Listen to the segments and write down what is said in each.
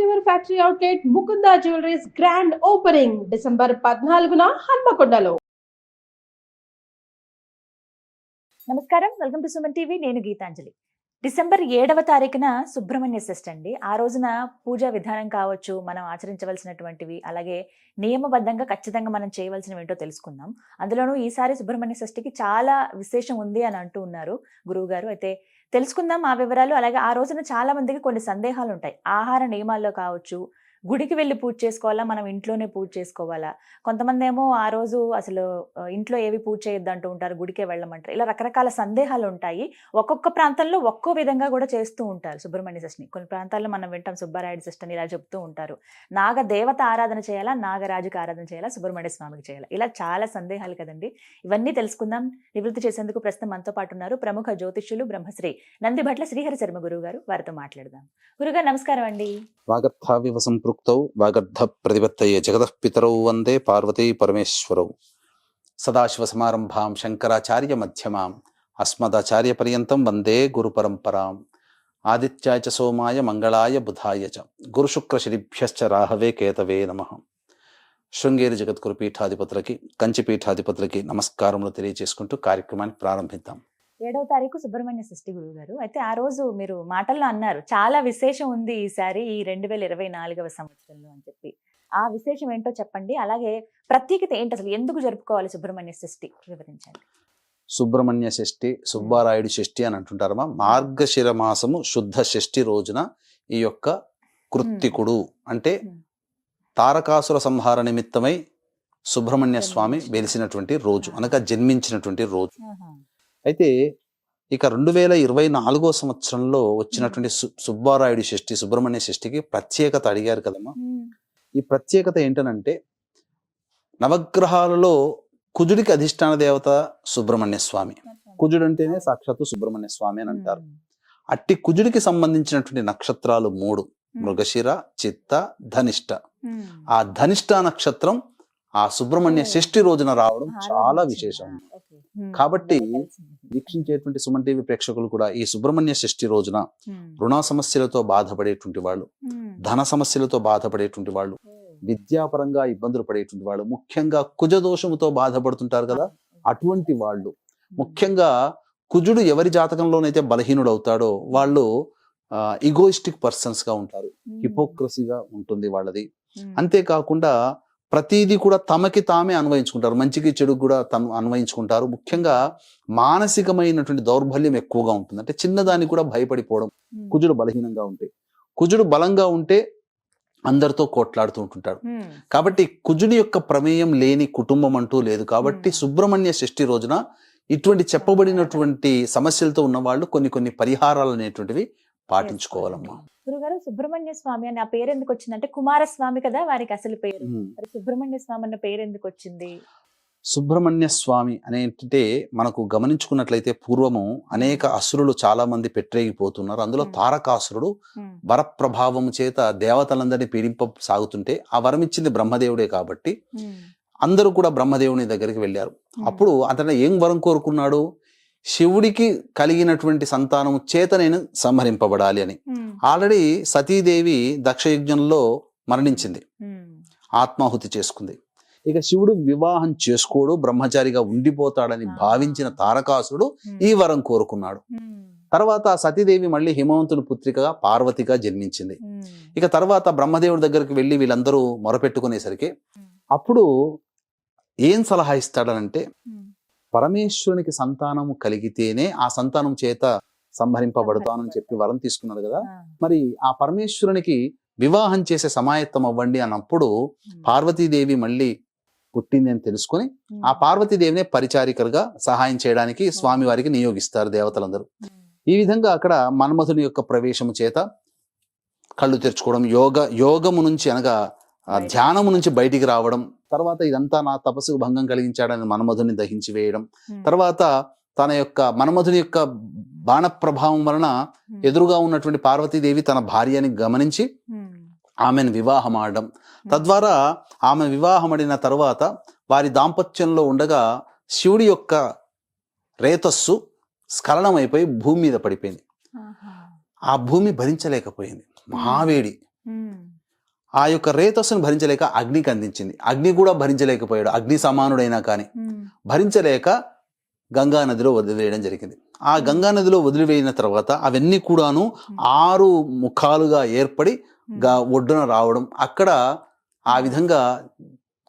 ever factory outlet Mukunda Jewelry's grand opening December 14న హన్మకొండలో. నమస్కారం, welcome to Suman TV. నేను Gitanjali. December 7వ తారీఖున సుబ్రహ్మణ్య షష్ఠి అండి. ఆ రోజున పూజా విధానం కావచ్చు, మనం ఆచరించవలసినటువంటివి, అలాగే నియమబద్ధంగా ఖచ్చితంగా మనం చేయవలసినవి ఏంటో తెలుసుకుందాం. అందులోనూ ఈసారి సుబ్రహ్మణ్య షష్ఠికి చాలా విశేషం ఉంది అని అంటూ ఉన్నారు గురువు గారు. అయితే తెలుసుకుందాం ఆ వివరాలు. అలాగే ఆ రోజున చాలా మందికి కొన్ని సందేహాలు ఉంటాయి. ఆహార నియమాల్లో కావచ్చు, గుడికి వెళ్ళి పూజ చేసుకోవాలా, మనం ఇంట్లోనే పూజ చేసుకోవాలా, కొంతమంది ఏమో ఆ రోజు అసలు ఇంట్లో ఏవి పూజ చేయొద్దు అంటూ ఉంటారు, గుడికే వెళ్ళమంటారు. ఇలా రకరకాల సందేహాలు ఉంటాయి. ఒక్కొక్క ప్రాంతంలో ఒక్కో విధంగా కూడా చేస్తూ ఉంటారు సుబ్రహ్మణ్య షష్ఠిని. కొన్ని ప్రాంతాల్లో మనం వింటాం సుబ్బారాయుడు షష్ఠి అని ఇలా చెప్తూ ఉంటారు. నాగ దేవత ఆరాధన చేయాలా, నాగరాజుకి ఆరాధన చేయాలా, సుబ్రహ్మణ్య స్వామికి చేయాలా, ఇలా చాలా సందేహాలు కదండి. ఇవన్నీ తెలుసుకుందాం. నివృత్తి చేసేందుకు ప్రస్తుతం మనతో పాటు ఉన్నారు ప్రముఖ జ్యోతిష్యులు బ్రహ్మశ్రీ నందిభట్ల శ్రీహరి శర్మ గురువు గారు. వారితో మాట్లాడదాం. గురుగారు నమస్కారం అండి. వాగర్థావివ సంపృక్తౌ వాగర్థ ప్రతిపత్తయే జగతః పితరౌ వందే పార్వతీ పరమేశ్వరౌ. సదాశివ సమారంభాం శంకరాచార్య మధ్యమాం అస్మదాచార్య పర్యంతం వందే గురు పరంపరాం. ఆదిత్యాయ చ సోమాయ మంగళాయ బుధాయ చ గురుశుక్ర శనిభ్యశ్చ రాహవే కేతవే నమః. శృంగేరి జగద్గురు పీఠాధిపతులకి, కంచి పీఠాధిపతులకి నమస్కారములు తెలియజేసుకుంటూ కార్యక్రమాన్ని ప్రారంభిద్దాం. 7వ తారీఖు సుబ్రహ్మణ్య షష్ఠి గురువు గారు. అయితే ఆ రోజు మీరు మాటల్లో అన్నారు చాలా విశేషం ఉంది ఈసారి ఈ 2024వ సంవత్సరంలో అని చెప్పి. ఆ విశేషం ఏంటో చెప్పండి. అలాగే ప్రత్యేకత ఏంటి, అసలు ఎందుకు జరుపుకోవాలి సుబ్రహ్మణ్య షష్ఠి వివరించండి. సుబ్రహ్మణ్య షష్ఠి, సుబ్బారాయుడు షష్ఠి అని అంటుంటారమ్మా. మార్గశిర మాసము శుద్ధ షష్ఠి రోజున ఈ యొక్క కృత్తికుడు అంటే తారకాసుర సంహార నిమిత్తమై సుబ్రహ్మణ్య స్వామి వెలిసినటువంటి రోజు, అనగా జన్మించినటువంటి రోజు. అయితే ఇక 2024 సంవత్సరంలో వచ్చినటువంటి సుబ్బారాయుడు షష్ఠి, సుబ్రహ్మణ్య షష్ఠికి ప్రత్యేకత అడిగారు కదమ్మా. ఈ ప్రత్యేకత ఏంటనంటే, నవగ్రహాలలో కుజుడికి అధిష్టాన దేవత సుబ్రహ్మణ్య స్వామి. కుజుడు అంటేనే సాక్షాత్తు సుబ్రహ్మణ్య స్వామి అని అంటారు. అట్టి కుజుడికి సంబంధించినటువంటి నక్షత్రాలు 3: మృగశిర, చిత్త, ధనిష్ట. ఆ ధనిష్ట నక్షత్రం ఆ సుబ్రహ్మణ్య షష్ఠి రోజున రావడం చాలా విశేషం. కాబట్టి వీక్షించేటువంటి సుమన్ టీవీ ప్రేక్షకులు కూడా ఈ సుబ్రహ్మణ్య షష్ఠి రోజున రుణ సమస్యలతో బాధపడేటువంటి వాళ్ళు, ధన సమస్యలతో బాధపడేటువంటి వాళ్ళు, విద్యాపరంగా ఇబ్బందులు పడేటువంటి వాళ్ళు, ముఖ్యంగా కుజదోషముతో బాధపడుతుంటారు కదా, అటువంటి వాళ్ళు, ముఖ్యంగా కుజుడు ఎవరి జాతకంలోనైతే బలహీనుడు అవుతాడో వాళ్ళు ఈగోయిస్టిక్ పర్సన్స్ గా ఉంటారు, హిపోక్రసీగా ఉంటుంది వాళ్ళది. అంతేకాకుండా ప్రతిదీ కూడా తమకి తామే అన్వయించుకుంటారు, మంచికి చెడుకు కూడా తను అన్వయించుకుంటారు. ముఖ్యంగా మానసికమైనటువంటి దౌర్బల్యం ఎక్కువగా ఉంటుంది. అంటే చిన్నదానికి కూడా భయపడిపోవడం, కుజుడు బలహీనంగా ఉంటే. కుజుడు బలంగా ఉంటే అందరితో కోట్లాడుతూ ఉంటుంటాడు. కాబట్టి కుజుని యొక్క ప్రమేయం లేని కుటుంబం అంటూ లేదు. కాబట్టి సుబ్రహ్మణ్య షష్ఠి రోజున ఇటువంటి చెప్పబడినటువంటి సమస్యలతో ఉన్న వాళ్ళు కొన్ని పరిహారాలు అనేటువంటివి పాటించుకోవాలమ్మా. గురుగారు, సుబ్రహ్మణ్య స్వామి అని ఆ పేరు ఎందుకు వచ్చింది? అంటే కుమారస్వామి కదా వారికి అసలు పేరు. సుబ్రహ్మణ్య స్వామి అన్న పేరు ఎందుకు వచ్చింది? సుబ్రహ్మణ్య స్వామి అనేంటే మనకు గమనించుకున్నట్లయితే పూర్వము అనేక అసురులు చాలా మంది పెట్టరేగిపోతున్నారు. అందులో తారకాసురుడు వరప్రభావము చేత దేవతలందరినీ పీడింప సాగుతుంటే ఆ వరం ఇచ్చింది బ్రహ్మదేవుడే కాబట్టి అందరూ కూడా బ్రహ్మదేవుని దగ్గరికి వెళ్ళారు. అప్పుడు అతను ఏం వరం కోరుకున్నాడు? శివుడికి కలిగినటువంటి సంతానము చేత నేను సంహరింపబడాలి అని. ఆల్రెడీ సతీదేవి దక్షయజ్ఞంలో మరణించింది, ఆత్మాహుతి చేసుకుంది. ఇక శివుడు వివాహం చేసుకోడు, బ్రహ్మచారిగా ఉండిపోతాడని భావించిన తారకాసురుడు ఈ వరం కోరుకున్నాడు. తర్వాత సతీదేవి మళ్ళీ హిమవంతుని పుత్రికగా పార్వతిగా జన్మించింది. ఇక తర్వాత బ్రహ్మదేవుడి దగ్గరికి వెళ్ళి వీళ్ళందరూ మొరపెట్టుకునేసరికి అప్పుడు ఏం సలహా ఇస్తాడనంటే, పరమేశ్వరునికి సంతానము కలిగితేనే ఆ సంతానం చేత సంహరింపబడతానని చెప్పి వరం తీసుకున్నాడు కదా. మరి ఆ పరమేశ్వరునికి వివాహం చేసే సమాయత్తం అవ్వండి అన్నప్పుడు పార్వతీదేవి మళ్ళీ పుట్టింది అని తెలుసుకొని ఆ పార్వతీదేవినే పరిచారికలుగా సహాయం చేయడానికి స్వామి వారికి నియోగిస్తారు దేవతలందరూ. ఈ విధంగా అక్కడ మన్మథుని యొక్క ప్రవేశము చేత కళ్ళు తెరుచుకోవడం, యోగము నుంచి అనగా ధ్యానము నుంచి బయటికి రావడం, తర్వాత ఇదంతా నా తపస్సుకు భంగం కలిగించాడని మన్మధుని దహించి వేయడం, తర్వాత తన యొక్క మన్మధుని యొక్క బాణ ప్రభావం వలన ఎదురుగా ఉన్నటువంటి పార్వతీదేవి తన భార్యని గమనించి ఆమెను వివాహం ఆడడం, తద్వారా ఆమె వివాహమడిన తరువాత వారి దాంపత్యంలో ఉండగా శివుడి యొక్క రేతస్సు స్ఖలనమైపోయి భూమి మీద పడిపోయింది. ఆ భూమి భరించలేకపోయింది, మహావేడి. ఆ యొక్క రేతస్సును భరించలేక అగ్నికి అందించింది. అగ్ని కూడా భరించలేకపోయాడు, అగ్ని సమానుడైనా కానీ భరించలేక గంగా నదిలో వదిలివేయడం జరిగింది. ఆ గంగా నదిలో వదిలివేయిన తర్వాత అవన్నీ కూడాను 6 ముఖాలుగా ఏర్పడి ఒడ్డున రావడం, అక్కడ ఆ విధంగా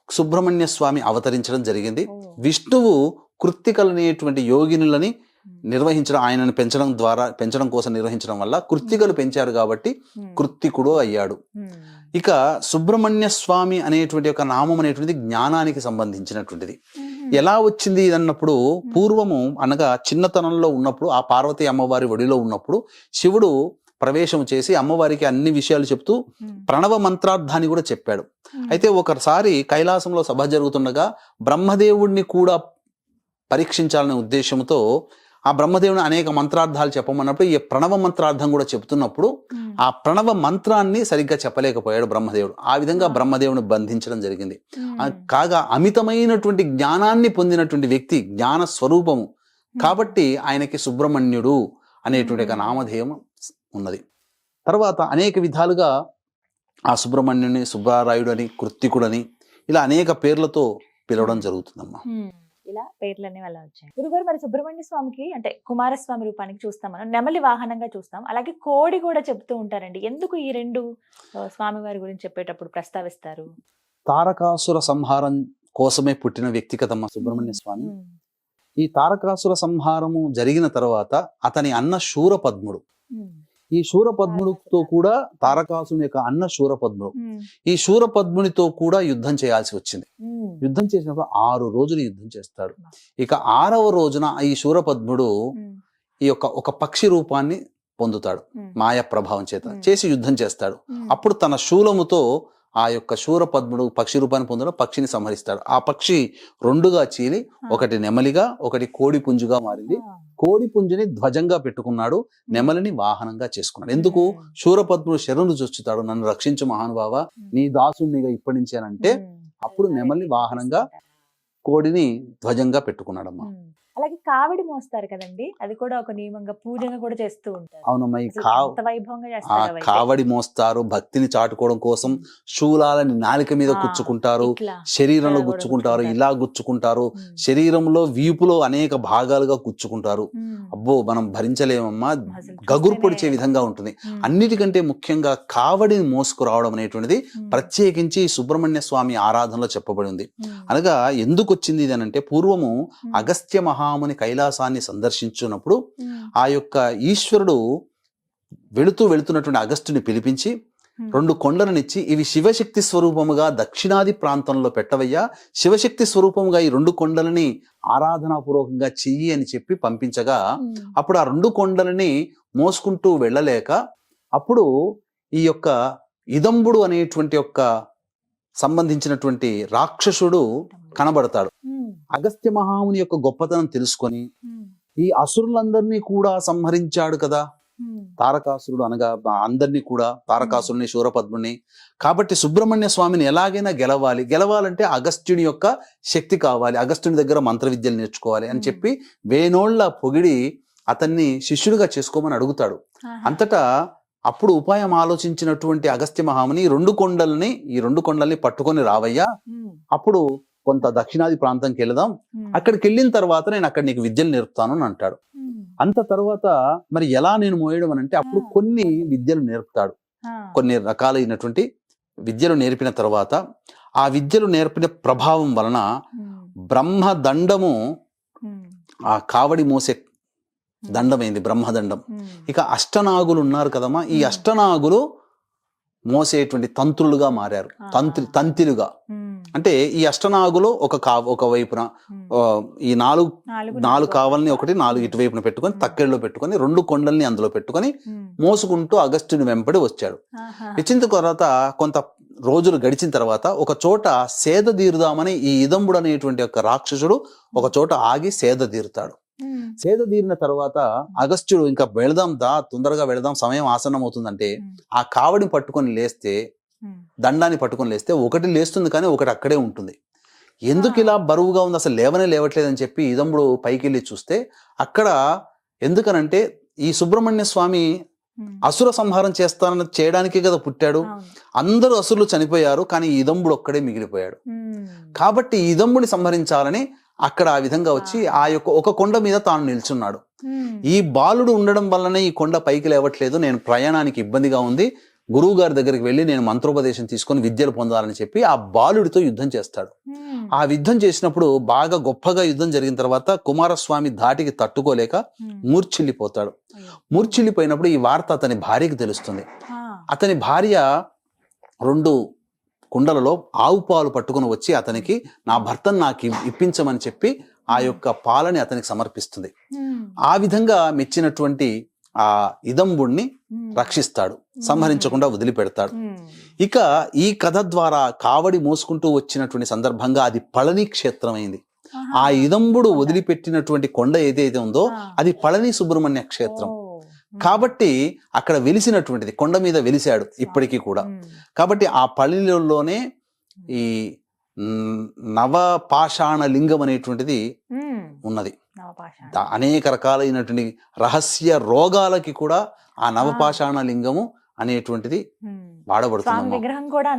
సుబ్రహ్మణ్య స్వామి అవతరించడం జరిగింది. విష్ణువు కృత్తికలనేటువంటి యోగినులని నిర్వహించడం, ఆయనను పెంచడం కోసం నిర్వహించడం వల్ల కృత్తికలు పెంచారు కాబట్టి కృత్తికుడు అయ్యాడు. ఇక సుబ్రహ్మణ్య స్వామి అనేటువంటి ఒక నామం అనేటువంటిది జ్ఞానానికి సంబంధించినటువంటిది. ఎలా వచ్చింది అన్నప్పుడు, పూర్వము అనగా చిన్నతనంలో ఉన్నప్పుడు, ఆ పార్వతీ అమ్మవారి ఒడిలో ఉన్నప్పుడు శివుడు ప్రవేశం చేసి అమ్మవారికి అన్ని విషయాలు చెప్తూ ప్రణవ మంత్రార్థాన్ని కూడా చెప్పాడు. అయితే ఒకసారి కైలాసంలో సభ జరుగుతుండగా బ్రహ్మదేవుడిని కూడా పరీక్షించాలనే ఉద్దేశంతో ఆ బ్రహ్మదేవుని అనేక మంత్రార్థాలు చెప్పమన్నప్పుడు ఈ ప్రణవ మంత్రార్థం కూడా చెప్తున్నప్పుడు ఆ ప్రణవ మంత్రాన్ని సరిగ్గా చెప్పలేకపోయాడు బ్రహ్మదేవుడు. ఆ విధంగా బ్రహ్మదేవుని బంధించడం జరిగింది. కాగా అమితమైనటువంటి జ్ఞానాన్ని పొందినటువంటి వ్యక్తి, జ్ఞాన స్వరూపము కాబట్టి ఆయనకి సుబ్రహ్మణ్యుడు అనేటువంటి ఒక నామధేయం ఉన్నది. తర్వాత అనేక విధాలుగా ఆ సుబ్రహ్మణ్యుని సుబ్బారాయుడు అని, కృత్తికుడని ఇలా అనేక పేర్లతో పిలవడం జరుగుతుందమ్మా. ఇలా పేర్లన్నీ వల్ల వచ్చాయి. గురుగారు, మరి సుబ్రహ్మణ్య స్వామికి అంటే కుమారస్వామి రూపానికి చూస్తాం మనం, నెమలి వాహనంగా చూస్తాం, అలాగే కోడి కూడా చెప్తూ ఉంటారండి. ఎందుకు ఈ 2 స్వామివారి గురించి చెప్పేటప్పుడు ప్రస్తావిస్తారు? తారకాసుర సంహారం కోసమే పుట్టిన వ్యక్తి కదమ్మా సుబ్రహ్మణ్య స్వామి. ఈ తారకాసుర సంహారము జరిగిన తర్వాత అతని అన్న శూరపద్ముడు, ఈ శూరపద్ముడితో కూడా తారకాసుని యొక్క అన్న శూరపద్ముడు, ఈ శూరపద్మునితో కూడా యుద్ధం చేయాల్సి వచ్చింది. యుద్ధం చేసినప్పుడు 6 రోజులు యుద్ధం చేస్తాడు. ఇక 6వ రోజున ఈ శూరపద్ముడు ఈ యొక్క ఒక పక్షి రూపాన్ని పొందుతాడు, మాయా ప్రభావం చేత చేసి యుద్ధం చేస్తాడు. అప్పుడు తన శూలముతో ఆ యొక్క శూరపద్ముడు పక్షి రూపాన్ని పొందడం, పక్షిని సంహరిస్తాడు. ఆ పక్షి 2గా చీలి ఒకటి నెమలిగా, ఒకటి కోడి పుంజుగా మారింది. కోడి పుంజుని ధ్వజంగా పెట్టుకున్నాడు, నెమలిని వాహనంగా చేసుకున్నాడు. ఎందుకు? శూరపద్ముడు శరణు చొచ్చుతాడు, నన్ను రక్షించు మహానుభావ, నీ దాసునిగా ఇప్పటి నుంచి అని అంటే అప్పుడు నెమలిని వాహనంగా, కోడిని ధ్వజంగా పెట్టుకున్నాడమ్మా. అలాగే కావిడి మోస్తారు కదండి, అది కూడా ఒక నియమంగా పూజగా కూడా చేస్తూ ఉంటారు. అవునమ్మా, ఈ వైభవంగా చేస్తారు. కావడి మోస్తారు భక్తిని చాటుకోవడం కోసం. శూలాలని నాలిక మీద గుచ్చుకుంటారు, శరీరంలో గుచ్చుకుంటారు, ఇలా గుచ్చుకుంటారు, శరీరంలో వీపులో అనేక భాగాలుగా గుచ్చుకుంటారు. అబ్బో, మనం భరించలేమమ్మా, గగురు పొడిచే విధంగా ఉంటుంది. అన్నిటికంటే ముఖ్యంగా కావడిని మోసుకురావడం అనేటువంటిది ప్రత్యేకించి సుబ్రహ్మణ్య స్వామి ఆరాధనలో చెప్పబడి ఉంది. అనగా ఎందుకు వచ్చింది ఇది అనంటే, పూర్వము అగస్త్య మహాముని కైలాసాన్ని సందర్శించున్నప్పుడు ఆ యొక్క ఈశ్వరుడు వెళుతున్నటువంటి అగస్త్యుని పిలిపించి 2 కొండలనిచ్చి, ఇవి శివశక్తి స్వరూపముగా దక్షిణాది ప్రాంతంలో పెట్టవయ్యా, శివశక్తి స్వరూపముగా ఈ 2 కొండలని ఆరాధనాపూర్వకంగా చెయ్యి అని చెప్పి పంపించగా, అప్పుడు ఆ 2 కొండలని మోసుకుంటూ వెళ్ళలేక అప్పుడు ఈ యొక్క ఇదంబుడు అనేటువంటి యొక్క సంబంధించినటువంటి రాక్షసుడు కనబడతాడు. అగస్త్య మహాముని యొక్క గొప్పతనం తెలుసుకొని ఈ అసురులందరినీ కూడా సంహరించాడు కదా తారకాసురుడు, అనగా అందరినీ కూడా, తారకాసురుని, శూరపద్ముని. కాబట్టి సుబ్రహ్మణ్య స్వామిని ఎలాగైనా గెలవాలంటే అగస్త్యుని యొక్క శక్తి కావాలి, అగస్త్యుని దగ్గర మంత్ర విద్యలు నేర్చుకోవాలి అని చెప్పి వేనోళ్ల పొగిడి అతన్ని శిష్యుడిగా చేసుకోమని అడుగుతాడు. అంతటా అప్పుడు ఉపాయం ఆలోచించినటువంటి అగస్త్య మహాముని ఈ 2 కొండల్ని పట్టుకొని రావయ్యా, అప్పుడు కొంత దక్షిణాది ప్రాంతంకి వెళదాం, అక్కడికి వెళ్ళిన తర్వాత నేను అక్కడ నీకు విద్యలు నేర్పుతాను అని అంటాడు. అంత తర్వాత మరి ఎలా నేను మోయడం అని అంటే, అప్పుడు కొన్ని విద్యలు నేర్పుతాడు. కొన్ని రకాలైనటువంటి విద్యలు నేర్పిన తర్వాత ఆ విద్యలు నేర్పిన ప్రభావం వలన బ్రహ్మదండము ఆ కావడి మోసే దండమైంది, బ్రహ్మదండం. ఇక అష్టనాగులు ఉన్నారు కదమ్మా, ఈ అష్టనాగులు మోసేటువంటి తంత్రులుగా మారారు, తంతిలుగా. అంటే ఈ అష్టనాగులు ఒక వైపున ఈ 4 కావల్ని ఒకటి 4 ఇటువైపున పెట్టుకొని తక్కెళ్ళలో పెట్టుకొని 2 కొండల్ని అందులో పెట్టుకొని మోసుకుంటూ అగస్త్యుని వెంపడి వచ్చాడు. వచ్చిన తర్వాత కొంత రోజులు గడిచిన తర్వాత ఒక చోట సేద తీరుదామని ఈ ఇదంబుడు అనేటువంటి ఒక రాక్షసుడు ఒక చోట ఆగి సేద తీరుతాడు. సేద తీరిన తర్వాత అగస్త్యుడు ఇంకా తొందరగా వెళదాం, సమయం ఆసన్నం అవుతుందంటే ఆ కావడిని పట్టుకొని లేస్తే, దండాన్ని పట్టుకొని లేస్తే ఒకటి లేస్తుంది కానీ ఒకటి అక్కడే ఉంటుంది. ఎందుకు ఇలా బరువుగా ఉంది, అసలు లేవట్లేదని చెప్పి ఇదంబుడు పైకి వెళ్ళి చూస్తే అక్కడ ఎందుకనంటే ఈ సుబ్రహ్మణ్య స్వామి అసుర సంహారం చేయడానికే కదా పుట్టాడు. అందరూ అసురులు చనిపోయారు, కానీ ఈ ఇదంబుడు ఒక్కడే మిగిలిపోయాడు. కాబట్టి ఈ ఇదంబుని సంహరించాలని అక్కడ ఆ విధంగా వచ్చి ఆ యొక్క ఒక కొండ మీద తాను నిల్చున్నాడు. ఈ బాలుడు ఉండడం వల్లనే ఈ కొండ పైకి లేవట్లేదు, నేను ప్రయాణానికి ఇబ్బందిగా ఉంది, గురువు గారి దగ్గరికి వెళ్ళి నేను మంత్రోపదేశం తీసుకొని విద్యలు పొందాలని చెప్పి ఆ బాలుడితో యుద్ధం చేస్తాడు. ఆ యుద్ధం చేసినప్పుడు బాగా గొప్పగా యుద్ధం జరిగిన తర్వాత కుమారస్వామి ధాటికి తట్టుకోలేక మూర్ఛిల్లిపోతాడు. మూర్ఛిల్లిపోయినప్పుడు ఈ వార్త అతని భార్యకి తెలుస్తుంది. అతని భార్య 2 కుండలలో ఆవు పాలు పట్టుకుని వచ్చి అతనికి నా భర్తను నాకు ఇప్పించమని చెప్పి ఆ యొక్క పాలని అతనికి సమర్పిస్తుంది. ఆ విధంగా మెచ్చినటువంటి ఆ ఇదంబుణ్ణి రక్షిస్తాడు, సంహరించకుండా వదిలిపెడతాడు. ఇక ఈ కథ ద్వారా కావడి మోసుకుంటూ వచ్చినటువంటి సందర్భంగా అది పళని క్షేత్రం అయింది. ఆ ఇదంబుడు వదిలిపెట్టినటువంటి కొండ ఏదైతే ఉందో అది పళని సుబ్రహ్మణ్య క్షేత్రం. కాబట్టి అక్కడ వెలిసినటువంటిది, కొండ మీద వెలిశాడు ఇప్పటికీ కూడా. కాబట్టి ఆ పళనిలోనే ఈ నవపాషాణ లింగం అనేటువంటిది ఉన్నది. అనేక రకాలైనటువంటి రహస్య రోగాలకి కూడా ఆ నవపాషాణ లింగము అనేటువంటిది వాడబడుతుంది.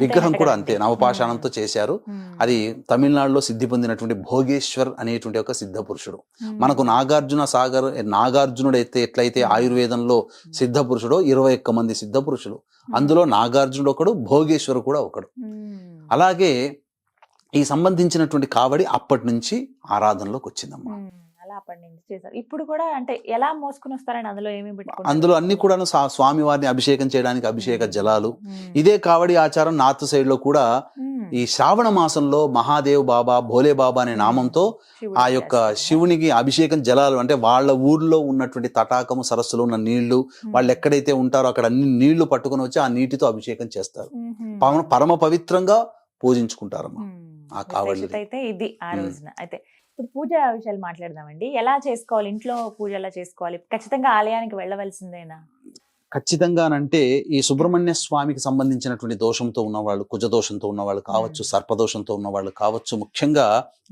విగ్రహం కూడా అంతే, నవపాషాణంతో చేశారు. అది తమిళనాడులో సిద్ధి పొందినటువంటి భోగేశ్వర్ అనేటువంటి ఒక సిద్ధ పురుషుడు. మనకు నాగార్జునుడు అయితే ఎట్లయితే ఆయుర్వేదంలో సిద్ధ పురుషుడో 21 మంది సిద్ధ పురుషులు, అందులో నాగార్జునుడు ఒకడు, భోగేశ్వరు కూడా ఒకడు. అలాగే ఈ సంబంధించినటువంటి కావడి అప్పటి నుంచి ఆరాధనలోకి వచ్చిందమ్మా. అప్పటి నుంచి చేశారు. ఇప్పుడు కూడా అంటే ఎలా మోసుకుని వస్తారని అందులో ఏమి పెట్టుకుంటారు? అందులో అన్ని కూడా స్వామి వారిని అభిషేకం చేయడానికి అభిషేక జలాలు. ఇదే కావడి ఆచారం నార్త్ సైడ్ లో కూడా ఈ శ్రావణ మాసంలో మహాదేవ్ బాబా, భోలే బాబా అనే నామంతో ఆ యొక్క శివునికి అభిషేకం జలాలు, అంటే వాళ్ళ ఊర్లో ఉన్నటువంటి తటాకము సరస్సులో ఉన్న నీళ్లు, వాళ్ళు ఎక్కడైతే ఉంటారో అక్కడ అన్ని నీళ్లు పట్టుకుని వచ్చి ఆ నీటితో అభిషేకం చేస్తారు. పరమ పవిత్రంగా పూజించుకుంటారమ్మా ఆ కావడి. అయితే ఇది ఆ రోజున. అయితే ఇప్పుడు పూజ విషయాలు మాట్లాడదామండి. ఎలా చేసుకోవాలి, ఇంట్లో పూజ ఎలా చేసుకోవాలి? ఖచ్చితంగా ఆలయానికి వెళ్ళవలసిందేనా? ఖచ్చితంగానంటే ఈ సుబ్రహ్మణ్య స్వామికి సంబంధించినటువంటి దోషంతో ఉన్నవాళ్ళు, కుజదోషంతో ఉన్నవాళ్ళు కావచ్చు, సర్పదోషంతో ఉన్నవాళ్ళు కావచ్చు, ముఖ్యంగా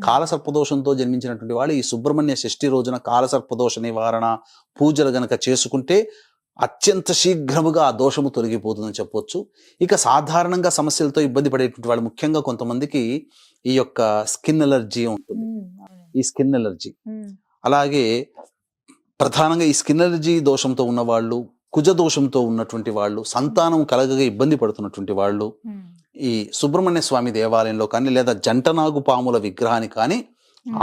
కాలసర్పదోషంతో జన్మించినటువంటి వాళ్ళు ఈ సుబ్రహ్మణ్య షష్ఠి రోజున కాలసర్పదోష నివారణ పూజలు గనక చేసుకుంటే అత్యంత శీఘ్రముగా ఆ దోషము తొలగిపోతుందని చెప్పొచ్చు. ఇక సాధారణంగా సమస్యలతో ఇబ్బంది పడేటువంటి వాళ్ళు, ముఖ్యంగా కొంతమందికి ఈ యొక్క స్కిన్ ఎలర్జీ ఉంటుంది, ఈ స్కిన్ ఎలర్జీ. అలాగే ప్రధానంగా ఈ స్కిన్ ఎలర్జీ దోషంతో ఉన్నవాళ్ళు, కుజ దోషంతో ఉన్నటువంటి వాళ్ళు, సంతానం కలగగా ఇబ్బంది పడుతున్నటువంటి వాళ్ళు ఈ సుబ్రహ్మణ్య స్వామి దేవాలయంలో కానీ లేదా జంటనాగు పాముల విగ్రహాన్ని కానీ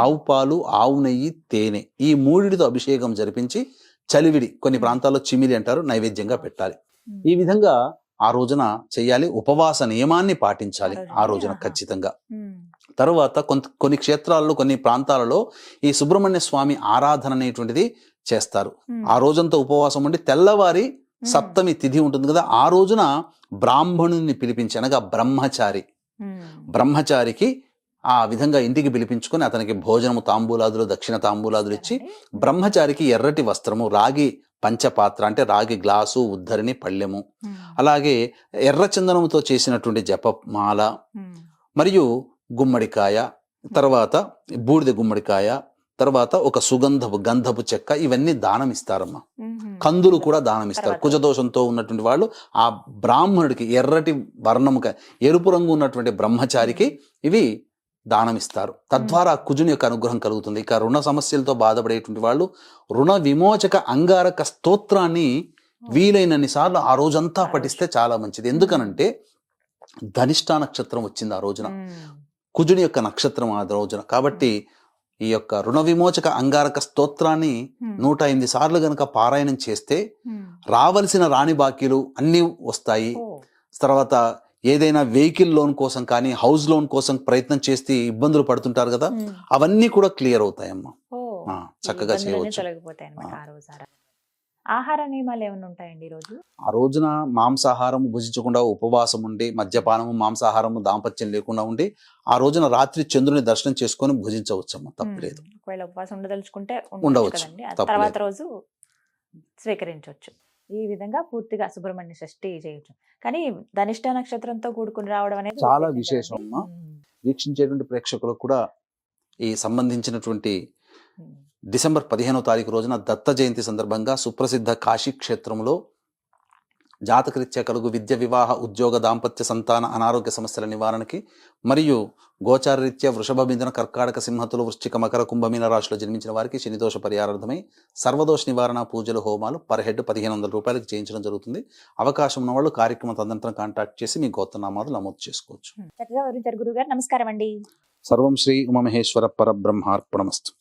ఆవు పాలు, ఆవు నెయ్యి, తేనె ఈ 3తో అభిషేకం జరిపించి చలివిడి, కొన్ని ప్రాంతాల్లో చిమిలి అంటారు, నైవేద్యంగా పెట్టాలి. ఈ విధంగా ఆ రోజున చెయ్యాలి. ఉపవాస నియమాన్ని పాటించాలి ఆ రోజున ఖచ్చితంగా. తరువాత కొన్ని క్షేత్రాల్లో, కొన్ని ప్రాంతాలలో ఈ సుబ్రహ్మణ్య స్వామి ఆరాధన అనేటువంటిది చేస్తారు. ఆ రోజంతా ఉపవాసం ఉండి తెల్లవారి సప్తమి తిథి ఉంటుంది కదా, ఆ రోజున బ్రాహ్మణుని పిలిపించి, అనగా బ్రహ్మచారికి ఆ విధంగా ఇంటికి పిలిపించుకొని అతనికి భోజనము, తాంబూలాదులు, దక్షిణ తాంబూలాదులు ఇచ్చి, బ్రహ్మచారికి ఎర్రటి వస్త్రము, రాగి పంచపాత్ర అంటే రాగి గ్లాసు, ఉద్ధరిణి, పళ్ళెము, అలాగే ఎర్ర చందనముతో చేసినటువంటి జపమాల, మరియు గుమ్మడికాయ, తర్వాత బూడిద గుమ్మడికాయ, తర్వాత ఒక గంధపు చెక్క, ఇవన్నీ దానం ఇస్తారమ్మా. కందులు కూడా దానం ఇస్తారు. కుజదోషంతో ఉన్నటువంటి వాళ్ళు ఆ బ్రాహ్మణుడికి ఎర్రటి వర్ణము, ఎరుపు రంగు ఉన్నటువంటి బ్రహ్మచారికి ఇవి దానం ఇస్తారు. తద్వారా కుజుని యొక్క అనుగ్రహం కలుగుతుంది. ఇక రుణ సమస్యలతో బాధపడేటువంటి వాళ్ళు రుణ విమోచక అంగారక స్తోత్రాన్ని వీలైనన్ని సార్లు ఆ రోజంతా పఠిస్తే చాలా మంచిది. ఎందుకనంటే ధనిష్ట నక్షత్రం వచ్చింది ఆ రోజున, కుజుని యొక్క నక్షత్రం ఆ రోజున. కాబట్టి ఈ యొక్క రుణ విమోచక అంగారక స్తోత్రాన్ని 108 సార్లు గనక పారాయణం చేస్తే రావలసిన రాణి బాకీలు అన్నీ వస్తాయి. తర్వాత ఏదైనా వెహికల్ లోన్ కోసం కానీ, హౌస్ లోన్ కోసం ప్రయత్నం చేస్తే ఇబ్బందులు పడుతుంటారు కదా, అవన్నీ కూడా క్లియర్ అవుతాయమ్మా. చక్కగా చేయవచ్చు. ఆహార నియమాలు ఏమైనా ఉంటాయండి ఈ రోజు? ఆ రోజున మాంసాహారం భుజించకుండా ఉపవాసం ఉండి, మద్యపానము, మాంసాహారము, దాంపత్యం లేకుండా ఉండి ఆ రోజున రాత్రి చంద్రుని దర్శనం చేసుకొని భుజించవచ్చమ్మా, తప్పలేదు. ఒకవేళ ఉపవాసం ఉండదలుచుకుంటే ఉండవచ్చు, తర్వాత రోజు స్వీకరించవచ్చు. ఈ విధంగా పూర్తిగా సుబ్రహ్మణ్య షష్ఠి చేయొచ్చు. కానీ ధనిష్ట నక్షత్రంతో కూడుకుని రావడం అనేది చాలా విశేషం అమ్మా. వీక్షించేటువంటి ప్రేక్షకులకు కూడా ఈ సంబంధించినటువంటి డిసెంబర్ 15వ తారీఖు రోజున దత్త జయంతి సందర్భంగా సుప్రసిద్ధ కాశీ క్షేత్రంలో జాతకరీత్యా కలుగు విద్య, వివాహ, ఉద్యోగ, దాంపత్య, సంతాన, అనారోగ్య సమస్యల నివారణకి మరియు గోచారరీత్యా వృషభ, మిథున, కర్కాటక, సింహతులు, వృశ్చిక, మకర, కుంభమీన రాశిలో జన్మించిన వారికి శనిదోష పరిహారార్థమై సర్వదోష నివారణ పూజలు, హోమాలు పర్ హెడ్ 1500 రూపాయలకి చేయించడం జరుగుతుంది. అవకాశం ఉన్న వాళ్ళు కార్యక్రమం తదనంతరం కాంటాక్ట్ చేసి మీ గోత్రనామాలు నమోదు చేసుకోవచ్చు. చక్కగా వివరించారు గురుగారు. నమస్కారం అండి. సర్వం శ్రీ ఉమామహేశ్వర పరబ్రహ్మార్పణమస్తు.